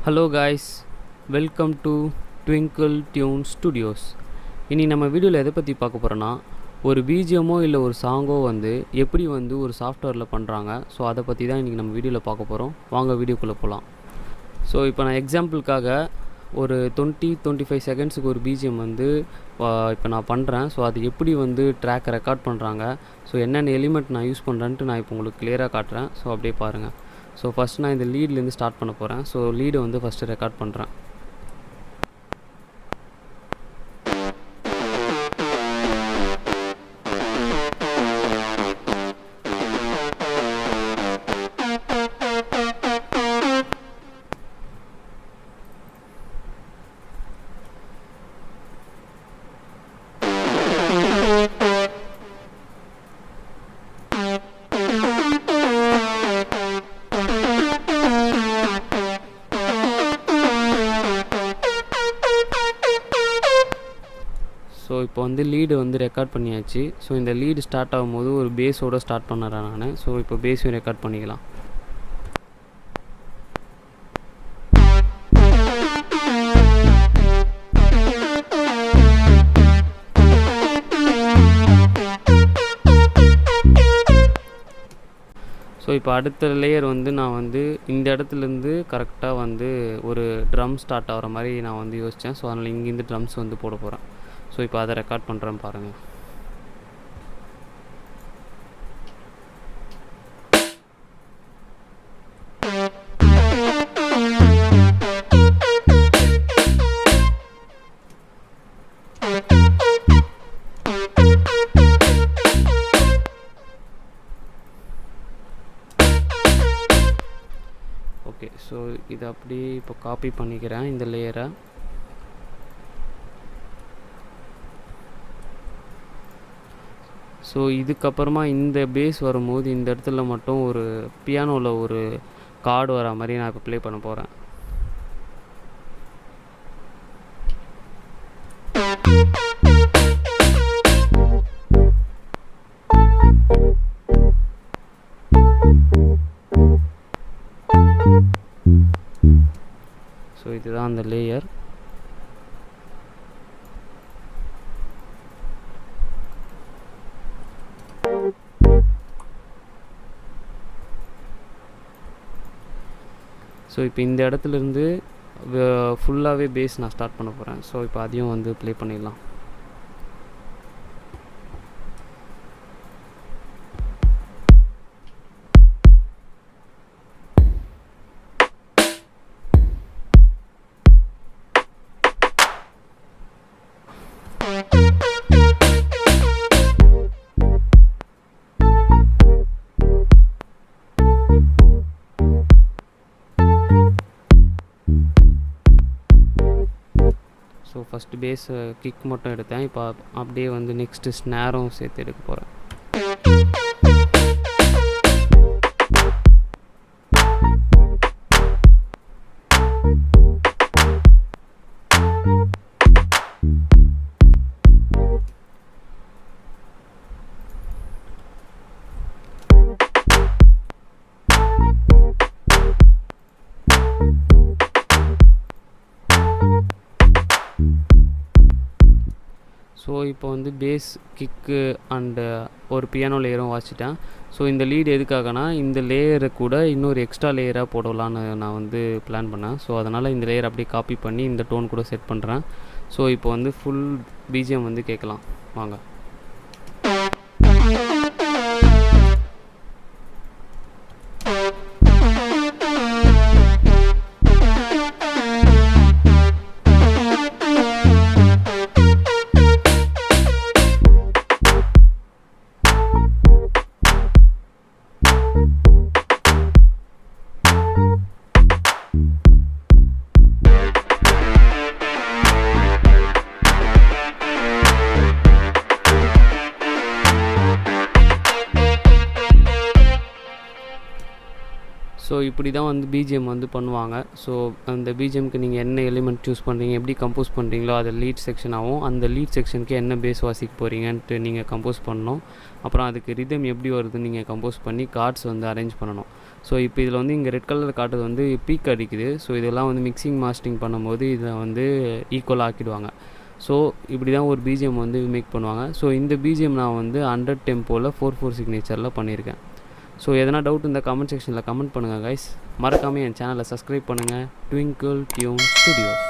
Hello guys, welcome to twinkle tune studios. இனி நம்ம வீடியோவில் எதை பற்றி பார்க்க போகிறோன்னா, ஒரு பிஜிஎம்மோ இல்லை ஒரு சாங்கோ எப்படி ஒரு சாஃப்ட்வேரில் பண்ணுறாங்க. ஸோ அதை பற்றி தான் இன்றைக்கி நம்ம வீடியோவில் பார்க்க போகிறோம். வாங்க வீடியோக்குள்ளே போகலாம். ஸோ இப்போ நான் எக்ஸாம்பிளுக்காக ஒரு 20-25 செகண்ட்ஸுக்கு ஒரு பிஜிஎம் இப்போ நான் பண்ணுறேன். ஸோ அது எப்படி ட்ராக் ரெக்கார்ட் பண்ணுறாங்க, ஸோ என்னென்ன எலிமெண்ட் நான் யூஸ் பண்ணுறேன்ட்டு நான் இப்போ உங்களுக்கு கிளியராக காட்டுறேன். ஸோ அப்படியே பாருங்கள். ஸோ ஃபஸ்ட் நான் இந்த லீட்லேருந்து ஸ்டார்ட் பண்ண போகிறேன். ஸோ லீடை ஃபஸ்ட்டு ரெக்கார்ட் பண்ணுறேன். ஸோ இப்போ லீடு ரெக்கார்ட் பண்ணியாச்சு. ஸோ இந்த லீடு ஸ்டார்ட் ஆகும்போது ஒரு பேஸோடு ஸ்டார்ட் பண்ணுறேன் நான். ஸோ இப்போ பேஸையும் ரெக்கார்ட் பண்ணிக்கலாம். ஸோ இப்போ அடுத்த லேயர் நான் இந்த இடத்துலேருந்து கரெக்டாக ஒரு ட்ரம் ஸ்டார்ட் ஆகிற மாதிரி நான் யோசித்தேன். ஸோ அதனால் இங்கேருந்து ட்ரம்ஸ் போட போகிறேன். ஸோ இப்போ அதை ரெக்கார்ட் பண்ணுறேன் பாருங்கள். ஓகே, ஸோ இதை அப்படியே இப்போ காப்பி பண்ணிக்கிறேன் இந்த லேயரை. ஸோ இதுக்கப்புறமா இந்த பேஸ் வரும்போது இந்த இடத்துல மட்டும் ஒரு பியானோவில் ஒரு கார்டு வர மாதிரி நான் இப்போ ப்ளே பண்ண போகிறேன். ஸோ இதுதான் அந்த லேயர். ஸோ இப்போ இந்த இடத்துலேருந்து ஃபுல்லாகவே பேஸ் நான் ஸ்டார்ட் பண்ண போகிறேன். ஸோ இப்போ அதையும் ப்ளே பண்ணிடலாம். ஸோ ஃபஸ்ட்டு பேஸ் கிக் மட்டும் எடுத்தேன். இப்போ அப்படியே நெக்ஸ்ட்டு ஸ்னேரும் சேர்த்து எடுக்க போகிறேன். ஸோ இப்போ பேஸ் கிக்கு அண்டு ஒரு பியானோ லேயரும் வாசிட்டேன். ஸோ இந்த லீடு எதுக்காகனா, இந்த லேயரை கூட இன்னொரு எக்ஸ்ட்ரா லேயராக போடலான்னு நான் பிளான் பண்ணேன். ஸோ அதனால் இந்த லேயர் அப்படியே காப்பி பண்ணி இந்த டோன் கூட செட் பண்ணுறேன். ஸோ இப்போ ஃபுல் பிஜிஎம் கேட்கலாம் வாங்க. ஸோ இப்படி தான் பிஜிஎம் பண்ணுவாங்க. ஸோ அந்த பிஜிஎம்க்கு நீங்கள் என்ன எலிமெண்ட் சூஸ் பண்ணுறீங்க, எப்படி கம்போஸ் பண்ணுறீங்களோ அது லீட் செக்ஷன் ஆகும். அந்த லீட் செக்ஷனுக்கு என்ன பேஸ் வாசிக்க போகிறீங்கன்ட்டு நீங்கள் கம்போஸ் பண்ணணும். அப்புறம் அதுக்கு ரிதம் எப்படி வருதுன்னு நீங்கள் கம்போஸ் பண்ணி கார்ட்ஸ் அரேஞ்ச் பண்ணணும். ஸோ இப்போ இதில் வந்து இங்கே ரெட் கலர் காட்டுறது வந்து பீக் அடிக்குது. ஸோ இதெல்லாம் வந்து மிக்சிங் மாஸ்டரிங் பண்ணும்போது இதை வந்து ஈக்குவலாக ஆக்கிடுவாங்க. ஸோ இப்படி தான் ஒரு பிஜிஎம் வந்து மேக் பண்ணுவாங்க. ஸோ இந்த பிஜிஎம் நான் வந்து 100 டெம்போவில் 4/4 சிக்னேச்சரில் பண்ணியிருக்கேன். ஸோ எதனா டவுட் இந்த கமெண்ட் செக்ஷனில் கமெண்ட் பண்ணுங்கள் கைஸ். மறக்காமல் என் சேனலை சப்ஸ்கிரைப் பண்ணுங்கள். Twinkle tune studios.